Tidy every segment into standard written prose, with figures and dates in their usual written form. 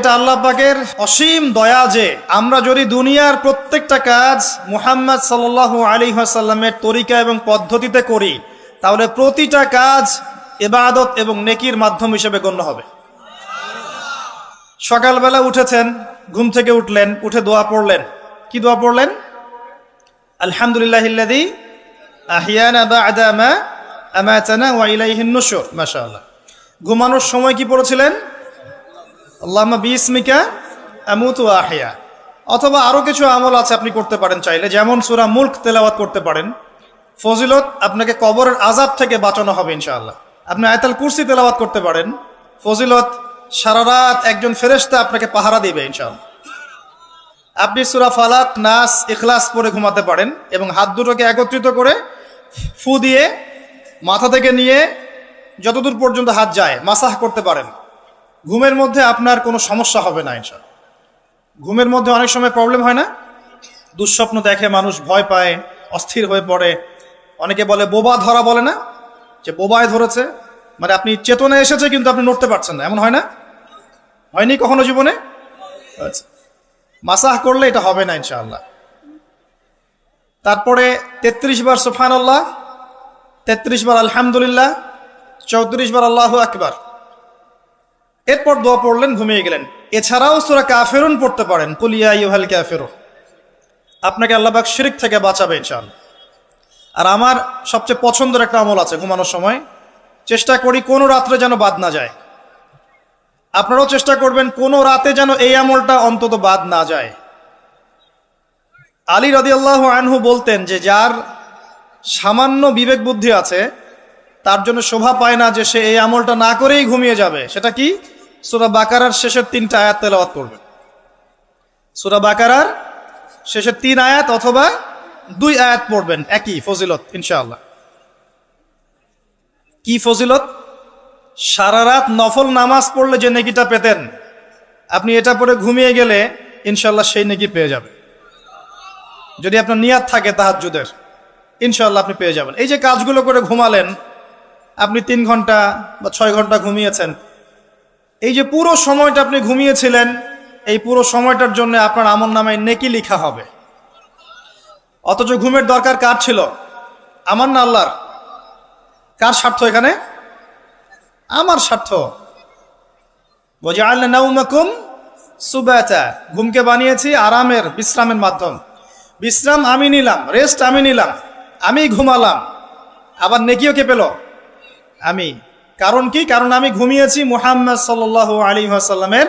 এটা আল্লাহ পাকের অসীম দয়া যে আমরা যদি দুনিয়ার প্রত্যেকটা কাজ মুহাম্মদ সাল্লাল্লাহু আলাইহি ওয়াসাল্লামের তরিকা এবং পদ্ধতিতে করি, তাহলে প্রতিটা কাজ ইবাদত এবং নেকির মাধ্যম হিসেবে গণ্য হবে। সকালবেলা উঠেছেন, ঘুম থেকে উঠলেন, উঠে দোয়া পড়লেন। কি দোয়া পড়লেন? আলহামদুলিল্লাহিল্লাযী আহিয়ানা বা'দা মা আমাতানা ওয়া ইলাইহিন নুশুর। মাশাআল্লাহ। ঘুমানোর সময় কি পড়েছিলেন? আল্লাহুম্মা বিইসমিকা আমুতু ওয়া আহইয়া। অথবা আরো কিছু আমল আছে আপনি করতে পারেন চাইলে, যেমন সূরা মুলক তেলাওয়াত করতে পারেন। ফজিলত, আপনাকে কবরের আযাব থেকে বাঁচানো হবে ইনশাআল্লাহ। আপনি আয়াতুল কুরসি তেলাওয়াত করতে পারেন। ফজিলত, সারা রাত একজন ফেরেশতা আপনাকে পাহারা দিবে ইনশাআল্লাহ। আপনি সূরা ফালাক, নাস, ইখলাস পড়ে ঘুমাতে পারেন এবং হাত দুটোকে একত্রিত করে ফু দিয়ে মাথা থেকে নিয়ে যতদূর পর্যন্ত হাত যায় মাসাহ করতে পারেন। ঘুমের মধ্যে আপনার কোনো সমস্যা হবে না ইনশাআল্লাহ। ঘুমের মধ্যে অনেক সময় প্রবলেম হয় না? দুঃস্বপ্ন দেখে মানুষ, ভয় পায়, অস্থির হয়ে পড়ে। অনেকে বলে বোবা ধরা, বলে না যে বোবায় ধরেছে, মানে আপনি চেতনায় এসেছে কিন্তু আপনি নড়তে পারছেন না, এমন হয় না? হয়নি কখনো জীবনে? আচ্ছা, মাসাহ করলে এটা হবে না ইনশাআল্লাহ। তারপরে 33 বার সুবহানাল্লাহ, 33 বার আলহামদুলিল্লাহ, 34 বার আল্লাহু আকবার। এরপর দোয়া পড়লেন, ঘুমিয়ে গেলেন। এছাড়াও সূরা কাফিরুন পড়তে পারেন, কুল ইয়া আইয়ুহাল কাফিরুন। আপনাকে আল্লাহ পাক শিরক থেকে বাঁচাবে ইনশাআল্লাহ। আর আমার সবচেয়ে পছন্দের একটা আমল আছে ঘুমানোর সময়, চেষ্টা করি কোনো রাত্রে যেন বাদ না যায়। আপনারাও চেষ্টা করবেন কোনো রাতে যেন এই আমলটা অন্তত বাদ না যায়। আলী রাদিয়াল্লাহু আনহু বলতেন যে যার সামান্য বিবেক বুদ্ধি আছে তার জন্য শোভা পায় না যে সে এই আমলটা না করেই ঘুমিয়ে যাবে। সেটা কি? সূরা বাকারার শেষের 3টা আয়াত তেলাওয়াত করবেন। সূরা বাকারার শেষের 3 আয়াত অথবা 2 আয়াত পড়বেন, একই ফজিলত ইনশাআল্লাহ। কি ফজিলত? সারা রাত নফল নামাজ পড়লে যে নেকিটা পেতেন, আপনি এটা পড়ে ঘুমিয়ে গেলে ইনশাআল্লাহ সেই নেকি পেয়ে যাবেন। যদি আপনার নিয়াত থাকে তাহাজ্জুদের, ইনশাআল্লাহ আপনি পেয়ে যাবেন। এই যে কাজগুলো করে ঘুমালেন, আপনি 3 ঘন্টা বা 6 ঘন্টা ঘুমিয়েছেন, এই যে পুরো সময়টা আপনি ঘুমিয়েছিলেন, এই পুরো সময়টার জন্য আপনার আমলনামায় নেকি লেখা হবে। অথচ ঘুমের দরকার কার ছিল? আমার না আল্লাহর? কার স্বার্থ এখানে? আমার স্বার্থ। ওয়াজআলনা নাওমাকুম সুবাতা, ঘুমকে বানিয়েছি আরামের, বিশ্রামের মাধ্যম। বিশ্রাম আমি নিলাম, রেস্ট আমি নিলাম, আমি ঘুমালাম, আবার নেকিও কে পেল? আমি। কারণ কি? কারণ আমি ঘুমিয়েছি মুহাম্মদ সাল্লাল্লাহু আলাইহি ওয়াসাল্লামের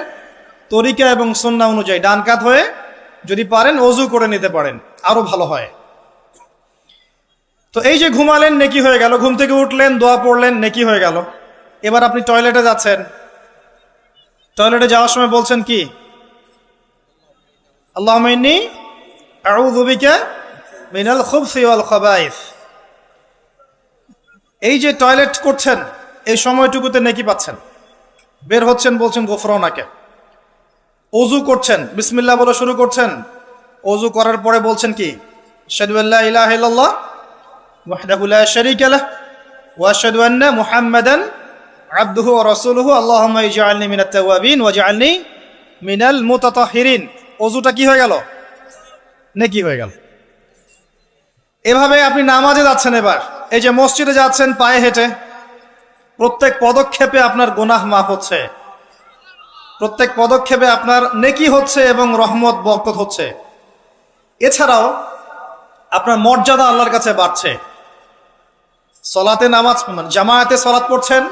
তরিকা এবং সুন্নাহ অনুযায়ী। ডান কাত হয়ে যদি পারেন ওযু করে নিতে পারেন, আরো ভালো হয়। তো এই যে ঘুমালেন, নেকি হয়ে গেল। ঘুম থেকে উঠলেন, দোয়া পড়লেন, নেকি হয়ে গেল। এবার আপনি টয়লেটে যাচ্ছেন, টয়লেটে যাওয়ার সময় বলছেন কি? আল্লাহুম্মা ইন্নী আউযু বিকা মিনাল খুবসি ওয়াল খাবাইস। এই যে টয়লেট করছেন, এই সময়টুকুতে নেকি পাচ্ছেন। বের হচ্ছেন, বলছেন গফরানাকে। ওযু করছেন, বিসমিল্লাহ বলে শুরু করছেন। ওযু করার পরে বলছেন কি? আশহাদু আল্লা ইলাহা ইল্লাল্লাহ ওয়াহদাহু লা শারীকা লাহু ওয়া আশহাদু আন্না মুহাম্মাদান আবদুহু ওয়া রাসূলুহু আল্লাহুম্মা ইজআলনি মিনাত তাওয়াবিন ওয়াজআলনি মিনাল মুতাতাহহিরিন। ওযুটা কি হয়ে গেল? নেকি হয়ে গেল। এভাবে আপনি নামাজে যাচ্ছেন। এবার এই যে মসজিদে যাচ্ছেন পায়ে হেঁটে, প্রত্যেক পদক্ষেপে আপনার গুনাহ মাফ হচ্ছে, প্রত্যেক পদক্ষেপে আপনার নেকি হচ্ছে এবং রহমত বরকত হচ্ছে। এছাড়াও আপনার মর্যাদা আল্লাহর কাছে বাড়ছে। সলাতে নামাজ, জামায়াতে সলাত পড়ছেন,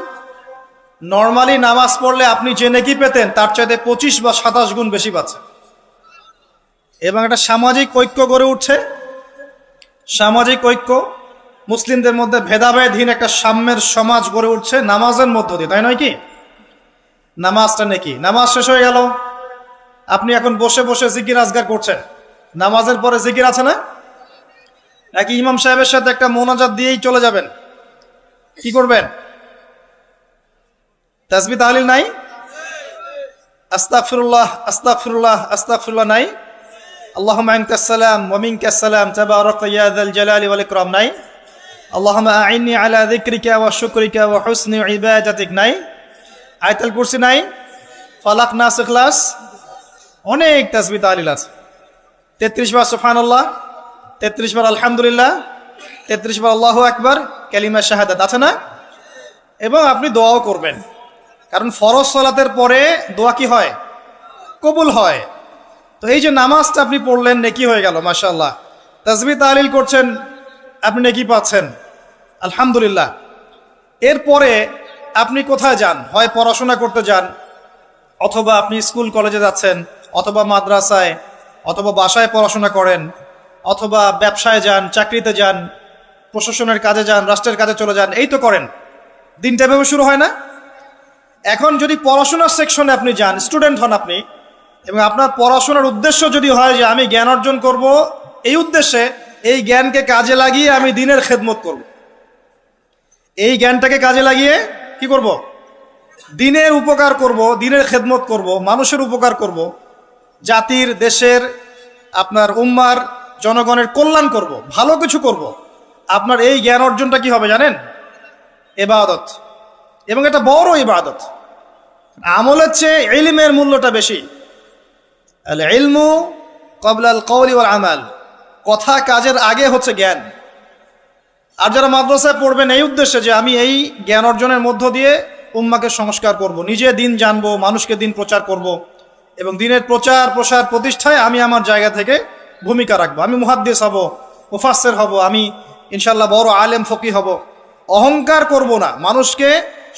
নর্মালি নামাজ পড়লে আপনি যে নেকি পেতেন তার চাইতে 25 বা 27 গুণ বেশি পাচ্ছেন। এবং একটা সামাজিক ঐক্য গড়ে উঠছে। সামাজিক ঐক্য, মুসলিমদের মধ্যে ভেদাভেদহীন একটা সাম্যের সমাজ গড়ে উঠছে নামাজের মধ্য দিয়ে, তাই নয় কি? নামাজটা নেকি। নামাজ শেষ হয়ে গেল, আপনি এখন বসে বসে জিকির আজগার করছেন। নামাজের পরে জিকির আছে না? নাকি ইমাম সাহেবের সাথে একটা মোনাজাত দিয়েই চলে যাবেন? কি করবেন? তাসবিহ তাহলিল নাই? আস্তাগফিরুল্লাহ আস্তাগফিরুল্লাহ আস্তাগফিরুল্লাহ নাই? আল্লাহুম্মা আনতাস সালাম ওয়া মিনকাস সালাম তাবারাকতা ইয়া যাল জালালি ওয়াল ইকরাম নাই? আল্লাহুম্মা আইন্নি আলা যিকরিকা ওয়া শুকরিকা ওয়া হুসনি ইবাদাতিক নাই? আয়াতুল কুরসি নাই? ফালাক নাস ইখলাস, অনেক তাসবিহ তাহলিল আছে। 33 বার সুবহানাল্লাহ, 33 বার আলহামদুলিল্লাহ, 33 বার আল্লাহু আকবার, কালিমা শাহাদাত আছে না? এবং আপনি দোয়াও করবেন, কারণ ফরজ সালাতের পরে দোয়া কি হয়? কবুল হয়। তো এই যে নামাজটা আপনি পড়লেন, নেকি হয়ে গেল মাশাআল্লাহ। তাসবিহ তাহলিল করছেন, আপনি নেকি পাচ্ছেন, আলহামদুলিল্লাহ। এরপরে আপনি কোথায় যান? হয় পড়াশোনা করতে যান, অথবা আপনি স্কুল কলেজে যাচ্ছেন, অথবা মাদ্রাসায়, অথবা বাসায় পড়াশোনা করেন, অথবা ব্যবসায় যান, চাকরিতে যান, প্রশাসনের কাজে যান, রাষ্ট্রের কাজে চলে যান, এই তো করেন। দিনটা এভাবে শুরু হয় না? এখন যদি পড়াশোনার সেকশনে আপনি যান, স্টুডেন্ট হন আপনি, এবং আপনার পড়াশোনার উদ্দেশ্য যদি হয় যে আমি জ্ঞান অর্জন করব, এই উদ্দেশ্যে এই জ্ঞানকে কাজে লাগিয়ে আমি দিনের খেদমত করব, এই জ্ঞানটাকে কাজে লাগিয়ে কি করব? দিনের উপকার করব, দিনের খেদমত করব, মানুষের উপকার করব, জাতির, দেশের, আপনার উম্মার, জনগণের কল্যাণ করব, ভালো কিছু করব। আপনার এই জ্ঞান অর্জনটা কি হবে জানেন? ইবাদত, এবং এটা বড় ইবাদত। আমলের চেয়ে ইলমের মূল্যটা বেশি। আল ইলমু ক্বাবলা আল কওলি ওয়াল আমাল, কথা কাজের আগে হচ্ছে জ্ঞান। আর যারা মাদ্রাসায় পড়বেন এই উদ্দেশ্যে যে আমি এই জ্ঞান অর্জনের মধ্য দিয়ে উম্মাকে সংস্কার করব, নিজে দিন জানবো, মানুষকে দিন প্রচার করব, এবং দিনের প্রচার প্রসার প্রতিষ্ঠায় আমি আমার জায়গা থেকে ভূমিকা রাখবো। আমি মুহাদ্দিস হব, মুফাসসির হব, আমি ইনশাল্লাহ বড় আলেম ফকি হব। অহংকার করব না, মানুষকে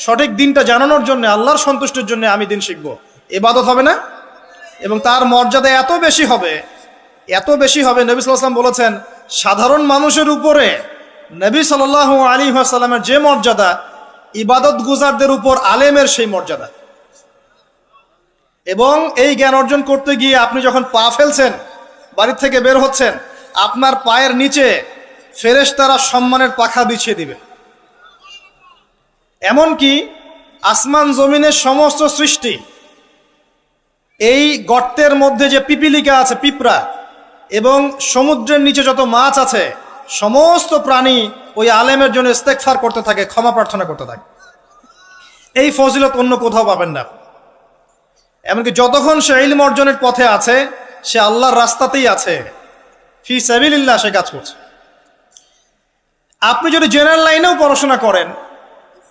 সঠিক দিনটা জানানোর জন্য, আল্লাহর সন্তুষ্টির জন্য আমি দিন শিখব। ইবাদত হবে না? এবং তার মর্যাদা এত বেশি হবে, এত বেশি হবে। নবী সাল্লাল্লাহু আলাইহি ওয়াসাল্লাম বলেছেন, সাধারণ মানুষের উপরে নবী সাল্লাল্লাহু আলাইহি ওয়াসাল্লামের যে মর্যাদা, ইবাদত গুজারদের উপর আলেমের সেই মর্যাদা। এবং এই জ্ঞান অর্জন করতে গিয়ে আপনি যখন পা ফেলছেন, বাড়ি থেকে বের হচ্ছেন, আপনার পায়ের নিচে ফেরেশতারা সম্মানের পাখা বিছিয়ে দিবে। এমনকি আসমান জমিনের সমস্ত সৃষ্টি, এই গর্তের মধ্যে যে পিপিলিকা আছে, পিঁপড়া, এবং সমুদ্রের নিচে যত মাছ আছে, সমস্ত প্রাণী ওই আলেমের জন্য ইস্তেগফার করতে থাকে, ক্ষমা প্রার্থনা করতে থাকে। এই ফজিলত অন্য কোথাও পাবেন না। এমনকি যতক্ষণ সে ইলম অর্জনের পথে আছে, সে আল্লাহর রাস্তাতেই আছে, ফি সাবিলিল্লাহ সে কাজ করছে। আপনি যদি জেনারেল লাইনেও পড়াশোনা করেন,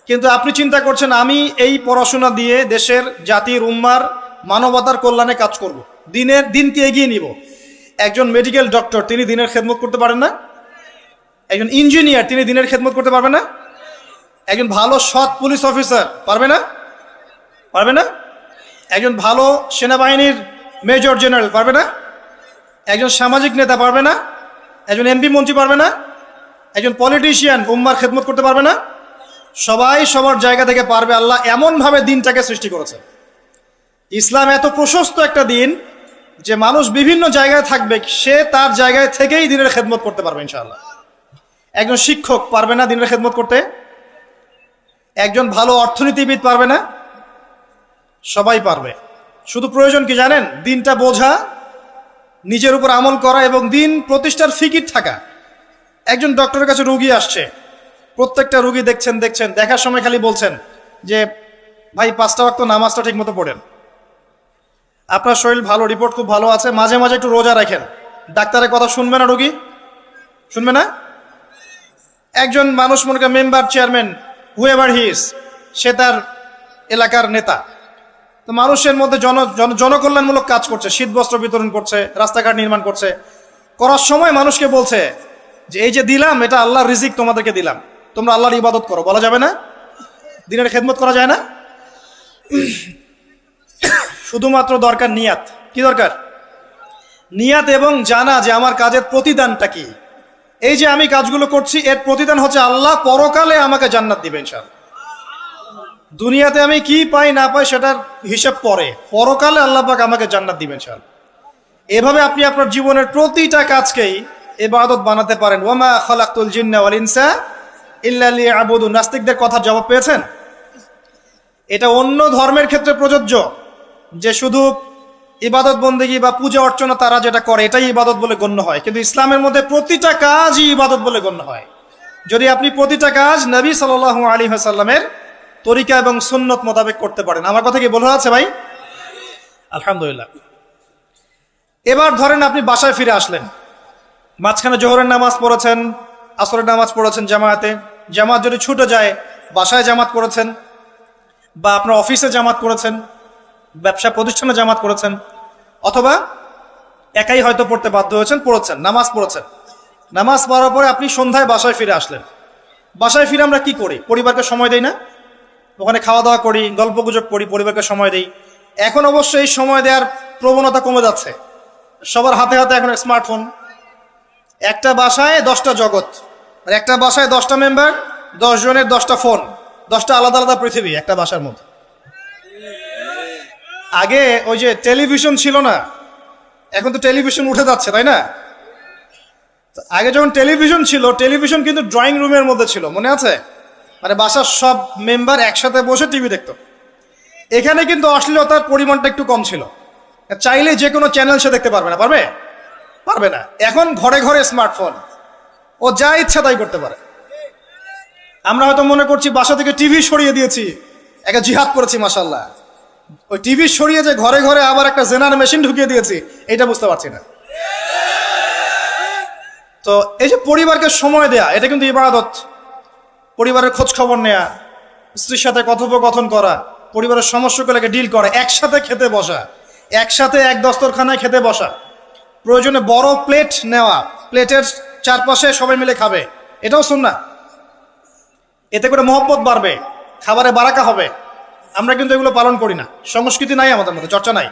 কিন্তু আপনি চিন্তা করছেন আমি এই পড়াশোনা দিয়ে দেশের, জাতির, উম্মার, মানবতার কল্যাণে কাজ করব, দিনকে এগিয়ে নিব। একজন মেডিকেল ডক্টর, তিনি দিনের খেদমত করতে পারেন না? একজন ইঞ্জিনিয়ার, তিনি দিনের খেদমত করতে পারবে না? একজন ভালো সৎ পুলিশ অফিসার পারবে না? পারবে না? একজন ভালো সেনাবাহিনীর মেজর জেনারেল পারবে না? একজন সামাজিক নেতা পারবে না? একজন এমপি মন্ত্রী পারবে না? একজন পলিটিশিয়ান উম্মার খেদমত করতে পারবে না? সবাই সবার জায়গা থেকে পারবে। আল্লাহ এমনভাবে দিনটাকে সৃষ্টি করেছে। ইসলাম এত প্রশস্ত একটা দিন যে মানুষ বিভিন্ন জায়গায় থাকবে, সে তার জায়গায় থেকেই দিনের খেদমত করতে পারবে ইনশাআল্লাহ। একজন শিক্ষক পারবে না দিনের খেদমত করতে? একজন ভালো অর্থনীতিবিদ পারবে না? সবাই পারবে। শুধু প্রয়োজন কি জানেন? দিনটা বোঝা, নিজের উপর আমল করা, এবং দিন প্রতিষ্ঠার ফিকির থাকা। একজন ডক্টরের কাছে রুগী আসছে, প্রত্যেকটা রুগী দেখছেন, দেখার সময় খালি বলছেন যে ভাই 5টা ওয়াক্ত নামাজটা ঠিক মতো পড়েন, আপনার শরীর ভালো, রিপোর্ট খুব ভালো আছে, মাঝে মাঝে একটু রোজা রাখেন। ডাক্তারের কথা শুনবে না রুগী? শুনবে না? একজন মানুষ, মনে করেন member, chairman, however he is, সে তার এলাকার নেতা, তো মানুষের মধ্যে জনকল্যাণমূলক কাজ করছে, শীতবস্ত্র বিতরণ করছে, রাস্তাঘাট নির্মাণ করছে, করার সময় মানুষকে বলছে যে এই যে দিলাম, এটা আল্লাহর রিজিক, তোমাদেরকে দিলাম, তোমরা আল্লাহর ইবাদত করো। বলা যাবে না? দিনের খেদমত করা যায় না? শুধুমাত্র দরকার নিয়াত। কি দরকার? নিয়াত, এবং জানা যে আমার কাজের প্রতিদানটা কি। এই যে আমি কাজগুলো করছি, এর প্রতিদান হচ্ছে আল্লাহ পরকালে আমাকে জান্নাত দিবেন ইনশাআল্লাহ। দুনিয়াতে আমি কি পাই না পাই সেটার হিসাব পরে, পরকালে আল্লাহ পাক আমাকে জান্নাত দিবেন ইনশাআল্লাহ। এভাবে আপনি আপনার জীবনের প্রতিটা কাজকেই ইবাদত বানাতে পারেন। ওয়ামা খালাকতুল জিন্না ওয়াল ইনসা ইল্লা লিয়াবুদুন। নাস্তিকদের কথার জবাব পেয়েছেন? এটা অন্য ধর্মের ক্ষেত্রে প্রযোজ্য, যে শুধু ইবাদত বন্দেগী বা পূজা অর্চনা তারা যেটা করে এটাই ইবাদত বলে গণ্য হয়, কিন্তু ইসলামের মধ্যে প্রতিটা কাজই ইবাদত বলে গণ্য হয় যদি আপনি প্রতিটা কাজ নবী সাল্লাল্লাহু আলাইহি ওয়াসাল্লামের তরিকা এবং সুন্নত মোতাবেক করতে পারেন। আমার কথা কি বোঝা আছে ভাই? আলহামদুলিল্লাহ। এবার ধরেন আপনি বাসায় ফিরে আসলেন, মাঝখানে জোহরের নামাজ পড়েছেন, আসরের নামাজ পড়েছেন জামাতে, জামাত যদি ছুটে যায় বাসায় জামাত করেছেন, বা আপনার অফিসে জামাত করেছেন, ব্যবসা প্রতিষ্ঠানে জামাত করেছেন, অথবা একাই হয়তো পড়তে বাধ্য হয়েছেন, পড়েছেন, নামাজ পড়েছেন। নামাজ পড়ার পরে আপনি সন্ধ্যায় বাসায় ফিরে আসলেন। বাসায় ফিরে আমরা কি করি? পরিবারকে সময় দেই না? ওখানে খাওয়া দাওয়া করি, গল্প গুজব করি, পরিবারকে সময় দেই। এখন অবশ্য এই সময় দেওয়ার প্রবণতা কমে যাচ্ছে, সবার হাতে হাতে এখন স্মার্টফোন। একটা বাসায় 10টা জগৎ, আর একটা বাসায় 10টা মেম্বার, 10 জনের 10টা ফোন, 10টা আলাদা আলাদা পৃথিবী একটা বাসার মধ্যে। আগে ওই যে টেলিভিশন ছিল না, এখন তো টেলিভিশন উঠে যাচ্ছে, তাই না? আগে যখন টেলিভিশন ছিল, টেলিভিশন কিন্তু ড্রয়িং রুমের মধ্যে ছিল, মনে আছে? মানে বাসার সব মেম্বার একসাথে বসে টিভি দেখতো। এখানে কিন্তু অশ্লীলতার পরিমাণটা একটু কম ছিল, চাইলে যে কোনো চ্যানেল সে দেখতে পারবে না, পারবে? পারবে না। এখন ঘরে ঘরে স্মার্টফোন, ও যা ইচ্ছা তাই করতে পারে। আমরা হয়তো মনে করছি বাসা থেকে টিভি সরিয়ে দিয়েছি, একটা জিহাদ করেছি, মাশাল্লাহ। ওই টিভি সরিয়ে যে ঘরে ঘরে আবার একটা জেনার মেশিন ঢুকিয়ে দিয়েছি, এটা বুঝতে পারছি না। তো এই যে পরিবারকে সময় দেয়া, এটা কিন্তু ইবাদত। পরিবারের খোঁজ খবর নেয়া, স্ত্রীর সাথে কথোপকথন করা, পরিবারের সমস্যাগুলোকে ডিল করা, একসাথে খেতে বসা, একসাথে এক দস্তরখানায় খেতে বসা, প্রয়োজনে বড় প্লেট নেওয়া, প্লেটের চারপাশে সবাই মিলে খাবে, এটাও সুন্নাহ। এতে করে মহব্বত বাড়বে, খাবারে বারাকা হবে। আমরা কিন্তু এগুলো পালন করি না, সংস্কৃতি নাই আমাদের মধ্যে, চর্চা নাই।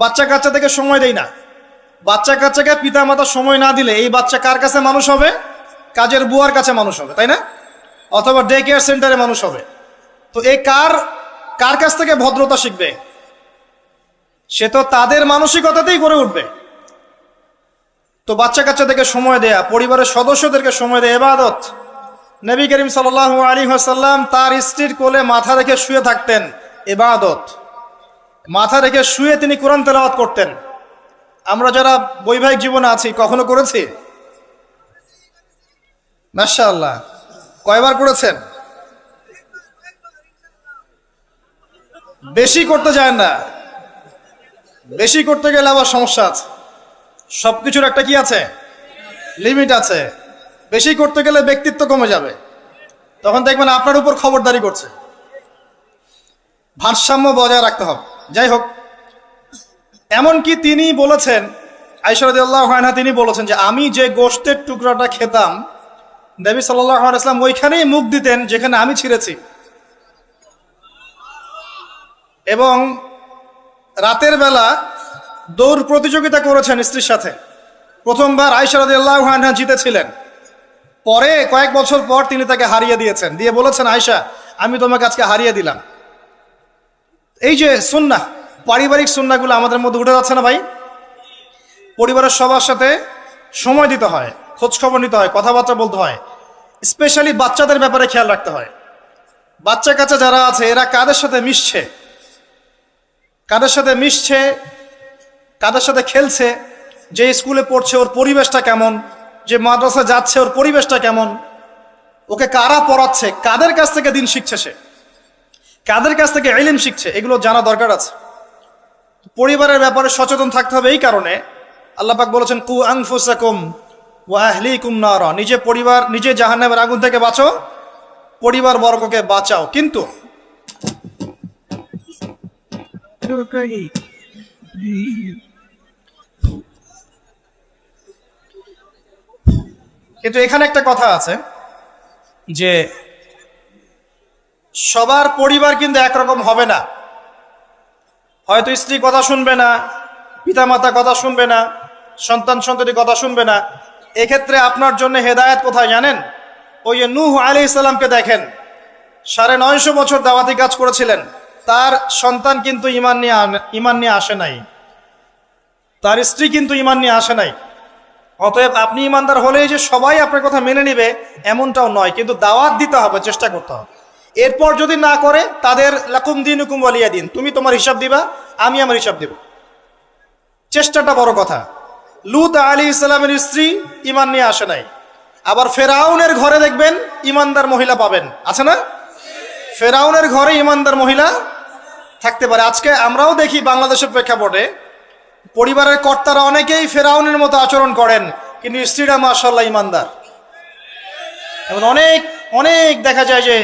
বাচ্চা কাচ্চাদেরকে সময় দেই না। বাচ্চা কাচ্চাকে পিতা মাতা সময় না দিলে এই বাচ্চা কার কাছে মানুষ হবে? কাজের বুয়ার কাছে মানুষ হবে, তাই না? অথবা ডে কেয়ার সেন্টারে মানুষ হবে। তো এই কার কাছ থেকে ভদ্রতা শিখবে? সে তো তাদের মানসিকতাতেই গড়ে উঠবে। তো বাচ্চা কাচ্চাদেরকে সময় দেয়া, পরিবারের সদস্যদেরকে সময় দেয়া ইবাদত। নবী করিম সাল্লাল্লাহু আলাইহি ওয়াসাল্লাম তার স্ত্রীর কোলে মাথা রেখে শুয়ে থাকতেন, ইবাদত। মাথা রেখে শুয়ে তিনি কোরআন তেলাওয়াত করতেন। আমরা যারা বৈবাহিক জীবনে আছি, কখনো করেছি? মাশাআল্লাহ। কয়বার করেছেন? বেশি করতে যায় না, বেশি করতে গেলে আবার সমস্যা আছে। সবকিছুর একটা কি আছে? লিমিট আছে। বেশি করতে গেলে ব্যক্তিত্ব কমে যাবে, তখন দেখবেন আপনার উপর খবরদারি করছে। ভারসাম্য বজায় রাখতে হবে। যাই হোক, এমনকি তিনি বলেছেন, আয়েশা রাদিয়াল্লাহু আনহা তিনি বলেছেন যে আমি যে গোশতের টুকরাটা খেতাম, নবী সাল্লাল্লাহু আলাইহি ওয়াসাল্লাম ওইখানেই মুখ দিতেন যেখানে আমি ছিঁড়েছি। এবং রাতের বেলা দৌড় প্রতিযোগিতা করেছেন স্ত্রীর সাথে। প্রথমবার আয়েশা রাদিয়াল্লাহু আনহা জিতেছিলেন, পরে কয়েক বছর পর তিনি তাকে হারিয়ে দিয়েছেন, দিয়ে বলেছেন, আয়েশা আমি তোমাকে আজকে হারিয়ে দিলাম। এই যে সুন্নাহ, পারিবারিক সুন্নাহগুলো আমাদের মধ্যে উঠে যাচ্ছে না ভাই? পরিবারের সবার সাথে সময় দিতে হয়, খোঁজ খবর নিতে হয়, কথাবার্তা বলতে হয়। স্পেশালি বাচ্চাদের ব্যাপারে খেয়াল রাখতে হয়। বাচ্চা কাচ্চা যারা আছে এরা কাদের সাথে মিশছে, কাদের সাথে মিশছে, কাদের সাথে খেলছে, যে স্কুলে পড়ছে ওর পরিবেশটা কেমন, যে মাদ্রাসা যাচ্ছে ওর পরিবেশটা কেমন, ওকে কারা পড়াচ্ছে, কাদের কাছ থেকে দিন শিখছে, সে কাদের কাছ থেকে ইলম শিখছে, এগুলো জানা দরকার আছে। পরিবারের ব্যাপারে সচেতন থাকতে হবে। এই কারণে আল্লাহ পাক বলেছেন, কু আনফুসাকুম ওয়া আহলিকুম নারা, নিজে পরিবার, নিজে জাহান্নামের আগুন থেকে বাঁচো, পরিবার বর্গকে বাঁচাও। কিন্তু এখানে একটা কথা আছে যে সবার পরিবার কিন্তু একরকম হবে না। হয়তো স্ত্রী কথা শুনবে না, পিতামাতা কথা শুনবে না, সন্তান সন্ততি কথা শুনবে না। এক্ষেত্রে আপনার জন্য হেদায়েত কোথায় জানেন? ওই যে নূহ আলাইহিস সালামকে দেখেন, 950 বছর দাওয়াতি কাজ করেছিলেন, তার সন্তান কিন্তু ঈমান নিয়ে আসে নাই, তার স্ত্রী কিন্তু ঈমান নিয়ে আসে নাই। অতএব আপনি ঈমানদার হলেই যে সবাই আপনার কথা মেনে নেবে এমনটাও নয়, কিন্তু দাওয়াত দিতে হবে, চেষ্টা করতে হবে। এরপর যদি না করে, তাদের লাকুম দীনুকুম ওয়ালিয়া দিন, তুমি তোমার হিসাব দিবা, আমি আমার হিসাব দিব। চেষ্টাটা বড় কথা। লূত আলাইহিস সালামের স্ত্রী ঈমান নিয়ে আসে নাই। আবার ফেরাউনের ঘরে দেখবেন ঈমানদার মহিলা পাবেন, আছে না? ফেরাউনের ঘরে ঈমানদার মহিলা থাকতে পারে। আজকে আমরাও দেখি বাংলাদেশের প্রেক্ষাপটে পরিবারের কর্তারা অনেকেই ফেরাউনের মতো আচরণ করেন, কিন্তু স্ত্রীরা মাশাআল্লাহ ইমানদার। এমন অনেক অনেক দেখা যায় যে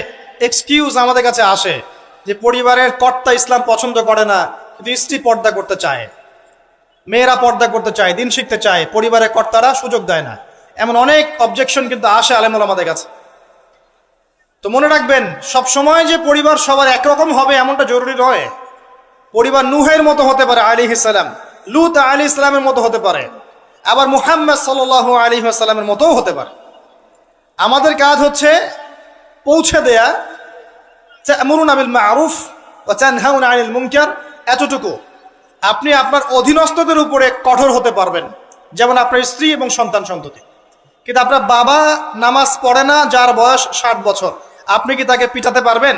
এক্সকিউজ আমাদের কাছে আসে যে পরিবারের কর্তা ইসলাম পছন্দ করে না, কিন্তু স্ত্রী পর্দা করতে চায়, মেয়েরা পর্দা করতে চায়, দিন শিখতে চায়, পরিবারের কর্তারা সুযোগ দেয় না। এমন অনেক অবজেকশন কিন্তু আসে আলেমুল আমাদের কাছে। তো মনে রাখবেন, সব সময় যে পরিবার সবার একরকম হবে এমনটা জরুরি নয়। পরিবার নূহের মতো হতে পারে আলাইহিস সালাম, লূত আলাইহিস সালামের মতো হতে পারে, আবার মুহাম্মদ সাল্লাল্লাহু আলাইহি ওয়াসাল্লামের মতোও হতে পারে। আমাদের কাজ হচ্ছে পৌঁছে দেয়া, তা'মুরুনা বিল মা'রুফ ওয়া তানহাউনা আনিল মুনকার, এতটুকু। আপনি আপনার অধীনস্থদের উপরে কঠোর হতে পারবেন, যেমন আপনার স্ত্রী এবং সন্তান সন্ততি। কিন্তু আপনার বাবা নামাজ পড়ে না, যার বয়স 60 বছর, আপনি কি তাকে পিটাতে পারবেন?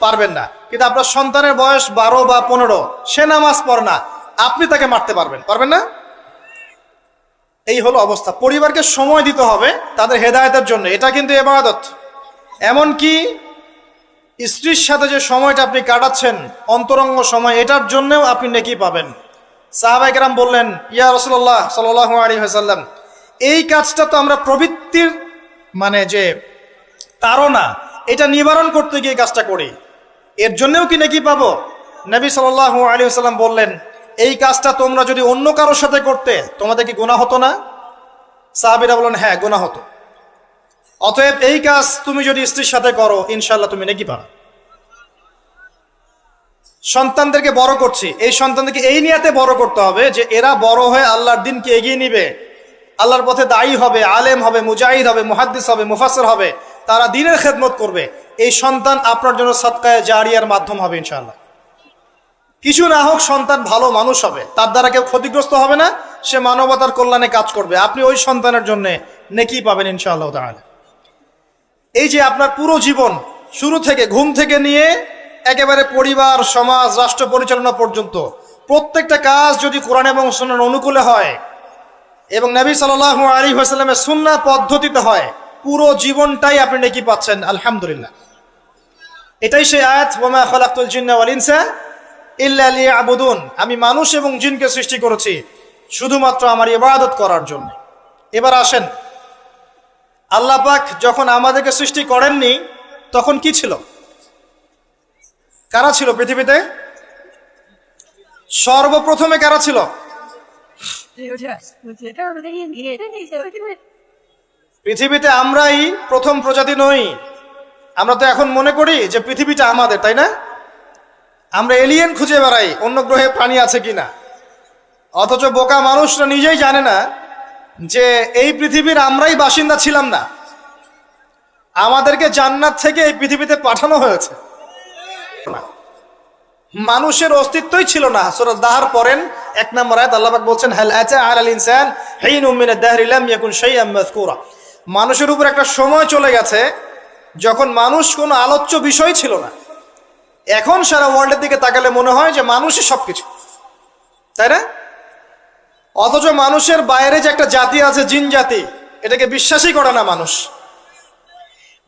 পারবেন না। কিন্তু আপনার সন্তানের বয়স 12 বা 15, সে নামাজ পড়ে না, আপনি তাকে মারতে পারবেন না? এই হলো অবস্থা। পরিবারকে সময় দিতে হবে তাদের হেদায়েতের জন্য, এটা কিন্তু ইবাদত। এমনকি স্ত্রীর সাথে যে সময়টা আপনি কাটাচ্ছেন, অন্তরঙ্গ সময়, এটার জন্যও আপনি নেকি পাবেন। সাহাবায়ে কেরাম বললেন, ইয়া রাসূলুল্লাহ সাল্লাল্লাহু আলাইহি ওয়াসাল্লাম, এই কাজটা তো আমরা প্রবৃত্তির মানে যে তাড়না, এটা নিবারণ করতে গিয়ে কাজটা করি, এর জন্যও কি নেকি পাবো? নবী সাল্লাল্লাহু আলাইহি ওয়াসাল্লাম বললেন, এই কাজটা তোমরা যদি অন্য কারোর সাথে করতে তোমাদের কি গুনাহ হতো না? সাহাবীরা বললেন, হ্যাঁ গুনাহ হতো। অতএব এই কাজ তুমি যদি স্ত্রীর সাথে করো, ইনশাআল্লাহ তুমি নেকি পাবে। সন্তানদেরকে বড় করছি, এই সন্তানদেরকে এই নিয়াতে বড় করতে হবে যে এরা বড় হয়ে আল্লাহর দ্বীনকে এগিয়ে নিবে, আল্লাহর পথে দায়ী হবে, আলেম হবে, মুজাহিদ হবে, মুহাদ্দিস হবে, মুফাসসির হবে, তারা দ্বীনের খেদমত করবে। এই সন্তান আপনার জন্য সাদকায়ে জারিয়ার মাধ্যম হবে ইনশাআল্লাহ। কিছু না হোক, সন্তান ভালো মানুষ হবে, তার দ্বারা কেউ ক্ষতিগ্রস্ত হবে না, সে মানবতার কল্যাণে কাজ করবে, আপনি ওই সন্তানের জন্য নেকি পাবেন ইনশাআল্লাহ তাআলা। এই যে আপনার পুরো জীবন, শুরু থেকে ঘুম থেকে নিয়ে একেবারে পরিবার, সমাজ, রাষ্ট্র পরিচালনা পর্যন্ত প্রত্যেকটা কাজ যদি কোরআন এবং সুন্নাহর অনুকূলে হয় এবং নবী সাল্লাল্লাহু আলাইহি ওয়াসাল্লামের সুন্নাহ পদ্ধতিতে হয়, পুরো জীবনটাই আপনি নেকি পাচ্ছেন আলহামদুলিল্লাহ। এটাই সেই আয়াত, ওয়ামা খালাকতুল জিন্না ওয়াল ইনসা ইল্লা লিয়াবুদুন, আমি মানুষ এবং জিনকে সৃষ্টি করেছি শুধুমাত্র আমার ইবাদত করার জন্য। এবার আসেন, আল্লাহ পাক যখন আমাদেরকে সৃষ্টি করেননি তখন কি ছিল? কারা ছিল পৃথিবীতে? সর্বপ্রথমে কারা ছিল? পৃথিবীতে আমরাই প্রথম প্রজাতি নই। আমরা তো এখন মনে করি যে পৃথিবীটা আমাদের, তাই না? আমরা এলিয়েন খুঁজে বেড়াই, অন্য গ্রহে প্রাণী আছে কিনা, অথচ বোকা মানুষরা নিজেই জানে না যে এই পৃথিবীর আমরাই বাসিন্দা ছিলাম না, আমাদেরকে জান্নাত থেকে এই পৃথিবীতে পাঠানো হয়েছে। মানুষের অস্তিত্বই ছিল না। সূরা দাহর পড়েন 1 নম্বর আয়াত, আল্লাহ পাক বলছেন, হাল আতা আলাল ইনসান হিনুম মিনাদ দাহরি লাম ইয়াকুন শাইআম মাযকুরা, মানুষের উপর একটা সময় চলে গেছে যখন মানুষ কোনো আলোচ্য বিষয় ছিল না। এখন সারা ওয়ার্ল্ডের দিকে তাকালে মনে হয় যে মানুষই সবকিছু, তাই না? অথচ মানুষের বাইরে যে একটা জাতি আছে, জিন জাতি, এটাকে বিশ্বাসই করে না মানুষ।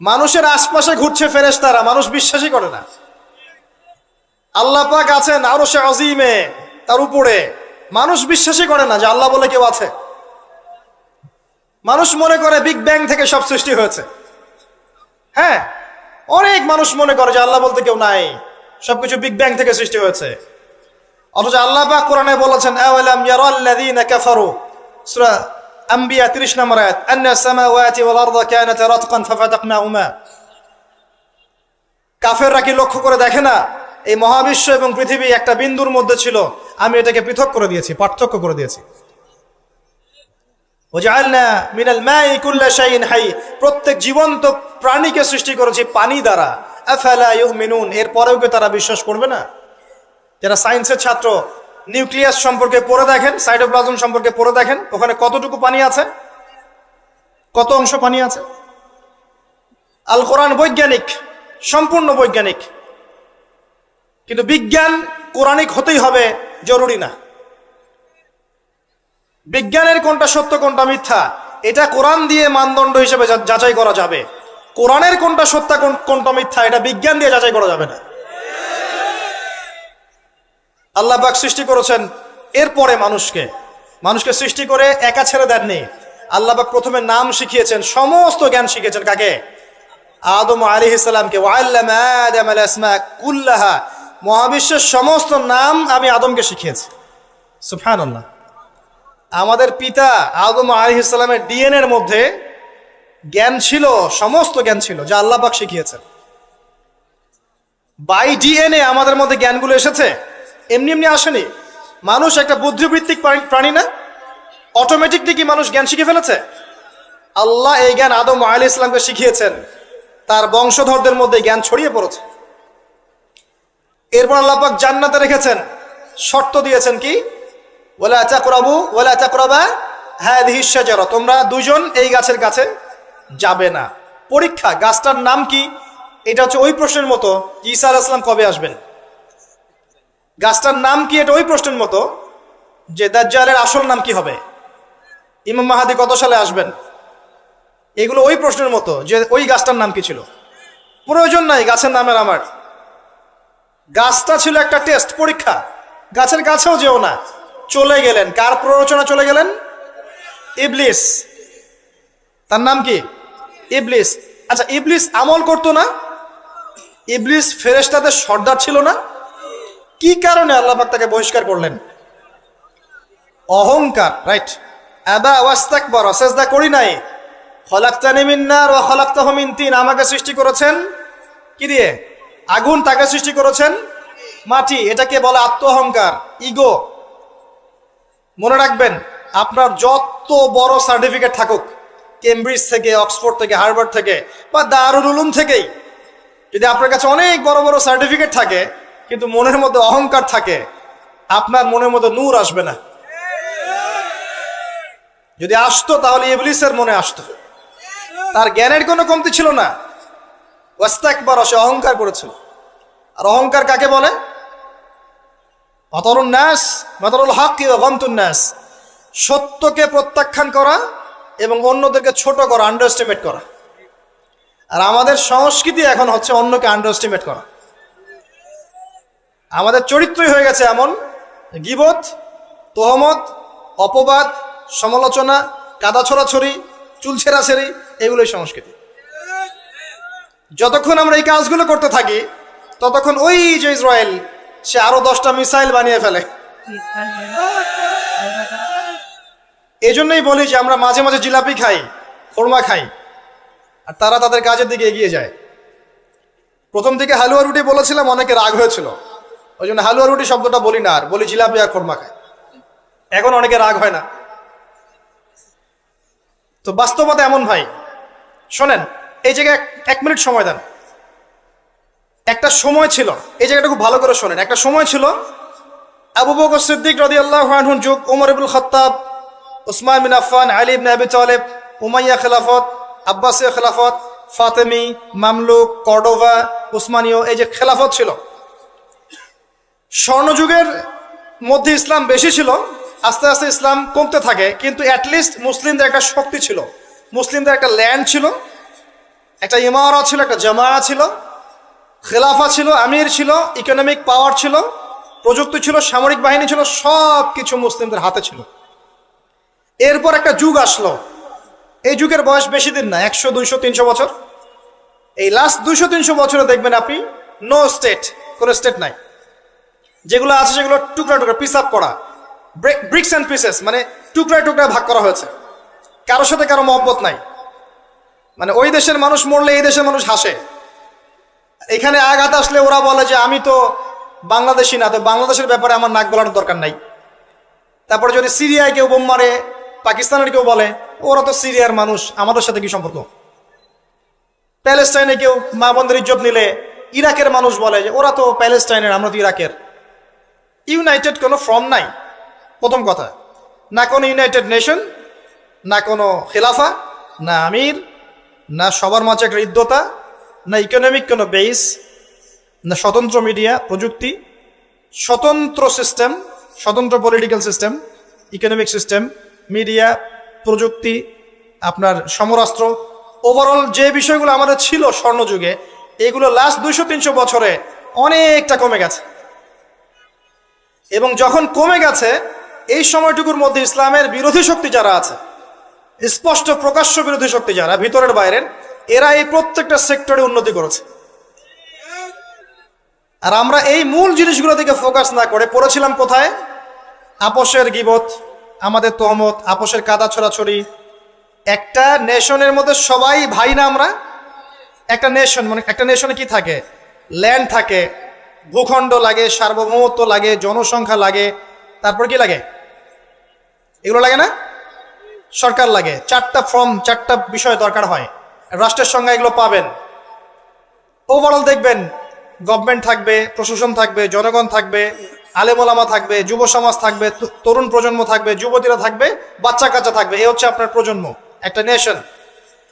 মানুষের আশপাশে ঘুরছে ফেরেশতারা, মানুষ বিশ্বাসই করে না। আল্লাহ পাক আছেন আরশে আজিমে, তার উপরে, মানুষ বিশ্বাসই করে না যে আল্লাহ বলে কেউ আছে। মানুষ মনে করে বিগ ব্যাং থেকে সব সৃষ্টি হয়েছে। হ্যাঁ, অনেক মানুষ মনে করে যে আল্লাহ বলতে কেউ নাই, সবকিছু বিগ ব্যাং থেকে সৃষ্টি হয়েছে। অথচ আল্লাহ পাক কোরআনে বলেছেন, আওয়ালাম ইয়ারাল্লাযীনা কাফারু, সূরা আম্বিয়া 30 নম্বর আয়াত, আন্নাস সামাওয়াতি ওয়াল আরদা কানাতা রাতকান ফাফাতাকনাহুমা, কাফেররা কি লক্ষ্য করে দেখে না এই মহাবিশ্ব এবং পৃথিবী একটা বিন্দুর মধ্যে ছিল, আমি এটাকে পৃথক করে দিয়েছি, পার্থক্য করে দিয়েছি। ওয়াজআলনা মিনাল মাই কুল্লা শাইইন হাই, প্রত্যেক জীবন্ত প্রাণীকে সৃষ্টি করেছি পানি দ্বারা। আফালা ইউমিনুন, এরপরেও কি তারা বিশ্বাস করবে না? যারা সায়েন্সের ছাত্র, নিউক্লিয়াস সম্পর্কে পড়ে দেখেন, সাইটোপ্লাজম সম্পর্কে পড়ে দেখেন, ওখানে কতটুকু পানি আছে, কত অংশ পানি আছে। আল কোরআন বৈজ্ঞানিক, সম্পূর্ণ বৈজ্ঞানিক, কিন্তু বিজ্ঞান কোরআনিক হতেই হবে জরুরি না। বিজ্ঞানের কোনটা সত্য কোনটা মিথ্যা, এটা কোরআন দিয়ে মানদণ্ড হিসেবে যাচাই করা যাবে। কোরআনের কোনটা সত্য কোনটা মিথ্যা, এটা বিজ্ঞান দিয়ে যাচাই করা যাবে না। আল্লাহ পাক সৃষ্টি করেছেন এরপরে মানুষকে সৃষ্টি করে একা ছেড়ে দেননি। আল্লাহ পাক প্রথমে নাম শিখিয়েছেন, সমস্ত জ্ঞান শিখিয়েছেন কাকে? আদম আলাইহিস সালামকে। ওয়াল্লামা আদম আল আসমা কুল্লাহা, মহাবিশ্বের সমস্ত নাম আমি আদমকে শিখিয়েছি। সুবহানাল্লাহ। আমাদের পিতা আদম আলাইহিস সালামের ডিএনএ এর মধ্যে জ্ঞান ছিল, সমস্ত জ্ঞান ছিল যা আল্লাহ পাক শিখিয়েছেন। বাই ডিএনএ আমাদের মধ্যে জ্ঞানগুলো এসেছে, এমনি এমনি আসেনি। মানুষ একটা বুদ্ধিবৃত্তিক প্রাণী না? অটোমেটিকলি কি মানুষ জ্ঞান শিখে ফেলেছে? আল্লাহ এই জ্ঞান আদম আলাইহিস সালামকে শিখিয়েছেন, তার বংশধরদের মধ্যে জ্ঞান ছড়িয়ে পড়েছে। এরপর আল্লাহ পাক জান্নাতে রেখেছেন, শর্ত দিয়েছেন কি? ওয়ালা তাকরাবু ওয়ালা তাকরাবা হাযিহিশ শাজারা, তোমরা দুজন এই গাছের কাছে যাবে না। পরীক্ষা, গাছটার নাম কি? এটা হচ্ছে ওই প্রশ্নের মতো ঈসা আলাইহিস সালাম কবে আসবেন। গাছটার নাম কি? এটা ওই প্রশ্নের মতো যে দাজ্জালের আসল নাম কি হবে, ইমাম মাহদী কত সালে আসবেন। এগুলো ওই প্রশ্নের মতো যে ওই গাছটার নাম কি ছিল। প্রয়োজন নাই গাছের নামের আমার। গাছটা ছিল একটা টেস্ট, পরীক্ষা। গাছের কাছেও যেও না। চলে গেলেন, কার প্ররোচনা চলে গেলেন? ইবলিস। তার নাম কি? ইবলিস। আচ্ছা, ইবলিস আমল করতো না? ইবলিস ফেরেশতাদের সর্দার ছিল না? কি কারণে আল্লাহ পাক তাকে বহিষ্কার করলেন? অহংকার, রাইট। আবা ওয়াস্তাকবারা, সিজদা করি নাই। খলাকতানি মিন নার ওয়া খলাকতাহু মিন তিন, আমাকে সৃষ্টি করেছেন কি দিয়ে? আগুন। তাকে সৃষ্টি করেছেন মাটি। এটাকে বলে আত্ম অহংকার, ইগো। মনে রাখবেন, আপনার যত বড় সার্টিফিকেট থাকুক, কেমব্রিজ থেকে, অক্সফোর্ড থেকে, হার্ভার্ড থেকে বা দারুল উলুম থেকেই, যদি আপনার কাছে অনেক বড় বড় সার্টিফিকেট থাকে কিন্তু মনের মধ্যে অহংকার থাকে, আপনার মনের মধ্যে নূর আসবে না। যদি আসতো তাহলে ইবলিসের মনে আসতো। তার জ্ঞানের কোনো কমতি ছিল না। ওয়াস্তাকবারা, সে অহংকার করেছিল। আর অহংকার কাকে বলে? মাতারুন নাস মাতারুল হক ওয়া গামতুন নাস, সত্যকে প্রত্যাখ্যান করা এবং অন্যদেরকে ছোট করা, আন্ডার এস্টিমেট করা। আর আমাদের সংস্কৃতি এখন হচ্ছে অন্যকে আন্ডার এস্টিমেট করা। আমাদের চরিত্রই হয়ে গেছে এমন, গীবত, তোহমত, অপবাদ, সমালোচনা, কাদা ছড়াছড়ি, চুল ছেঁড়াছেড়ি, এগুলোই সংস্কৃতি। যতক্ষণ আমরা এই কাজগুলো করতে থাকি ততক্ষণ ওই যে ইসরায়েল, সে আরো 10টা মিসাইল বানিয়ে ফেলে। এই জন্যই বলি যে আমরা মাঝে মাঝে জিলাপি খাই, খোরমা খাই, আর তারা তাদের কাজের দিকে এগিয়ে যায়। প্রথম দিকে হালুয়া রুটি বলেছিলাম, অনেকে রাগ হয়েছিল, ওই জন্য হালুয়া রুটি শব্দটা বলি না, আর বলি জিলাপি আর খোরমা খাই। এখন অনেকে রাগ হয় না। তো বাস্তবতা এমন ভাই, শোনেন, এই জায়গায় 1 মিনিট সময় দেন। একটা সময় ছিল, এই জায়গাটা খুব ভালো করে শোনেন। একটা সময় ছিল, আবু বকর সিদ্দিক রাদিয়াল্লাহু আনহুর যুগ, ওমর ইবনুল খাত্তাব, উসমান বিন আফফান, আলী ইবনে আবি তালেব, উমাইয়া খেলাফত, আব্বাসীয় খেলাফত, ফাতেমি, মামলুক, কর্ডোভা, উসমানীয়, এই যে খেলাফত ছিল। স্বর্ণযুগের মধ্যে ইসলাম বেশি ছিল, আস্তে আস্তে ইসলাম কমতে থাকে, কিন্তু অ্যাটলিস্ট মুসলিমদের একটা শক্তি ছিল, মুসলিমদের একটা ল্যান্ড ছিল, একটা ইমারত ছিল, একটা জামাআত ছিল, খেলাফা ছিল, আমির ছিল, ইকোনমিক পাওয়ার ছিল, প্রযুক্তি ছিল, সামরিক বাহিনী ছিল, সব কিছু মুসলিমদের হাতে ছিল। এরপর একটা যুগ আসলো, এই যুগের বয়স বেশি দিন না, 100, 200, 300 বছর। এই লাস্ট 200-300 বছরে দেখবেন আপনি নো স্টেট, কোনো স্টেট নাই। যেগুলো আছে সেগুলো টুকরা টুকরা, পিস আপ করা, ব্রিক্স অ্যান্ড পিসেস, মানে টুকরায় টুকরায় ভাগ করা হয়েছে। কারোর সাথে কারো মহব্বত নাই। মানে ওই দেশের মানুষ মরলে এই দেশের মানুষ হাসে। এখানে আঘাত আসলে ওরা বলে যে আমি তো বাংলাদেশি না, তো বাংলাদেশের ব্যাপারে আমার নাক গলানোর দরকার নাই। তারপরে যদি সিরিয়ায় কেউ বোম মারে, পাকিস্তানের কেউ বলে ওরা তো সিরিয়ার মানুষ, আমাদের সাথে কি সম্পর্ক। প্যালেস্টাইনে কেউ মা বোনদের ইজ্জত নিলে ইরাকের মানুষ বলে যে ওরা তো প্যালেস্টাইনের, আমরা তো ইরাকের। ইউনাইটেড কোনো ফর্ম নাই, প্রথম কথা। না কোনো ইউনাইটেড নেশন, না কোনো খেলাফা, না আমির, না সবার মাঝে একটা হৃদ্যতা, না ইকোনমিক কোনো বেস, না স্বতন্ত্র মিডিয়া, প্রযুক্তি, স্বতন্ত্র সিস্টেম, স্বতন্ত্র political system, economic system, media, প্রযুক্তি, আপনার সমরাস্ত্র, ওভারঅল যে বিষয়গুলো আমাদের ছিল স্বর্ণযুগে, এগুলো লাস্ট 200-300 বছরে অনেকটা কমে গেছে। এবং যখন কমে গেছে এই সময়টুকুর মধ্যে ইসলামের বিরোধী শক্তি যারা আছে, স্পষ্ট প্রকাশ্য বিরোধী শক্তি যারা ভিতরের বাইরের, এরা এই প্রত্যেকটা সেক্টরে উন্নতি করেছে। আর আমরা এই মূল জিনিসগুলো দিকে ফোকাস না করে পড়েছিলাম কোথায়? আপোষের গীবত, আমাদের তহমত, আপোষের কাদা ছড়াছড়ি। একটা নেশনের মধ্যে সবাই ভাই না আমরা? একটা নেশন মানে একটা নেশনে কি থাকে? ল্যান্ড থাকে, ভূখণ্ড লাগে, সার্বভৌমত্ব লাগে, জনসংখ্যা লাগে, তারপর কি লাগে? এগুলো লাগে না? সরকার লাগে, চারটা বিষয় দরকার হয়। রাষ্ট্রের সঙ্গে এগুলো পাবেন। ওভারঅল দেখবেন গভর্নমেন্ট থাকবে, প্রশাসন থাকবে, জনগণ থাকবে, আলেমোলামা থাকবে, যুব সমাজ থাকবে, তরুণ প্রজন্ম থাকবে, যুবতীরা থাকবে, বাচ্চা কাচ্চা থাকবে। এই হচ্ছে আপনার প্রজন্ম, একটা নেশন।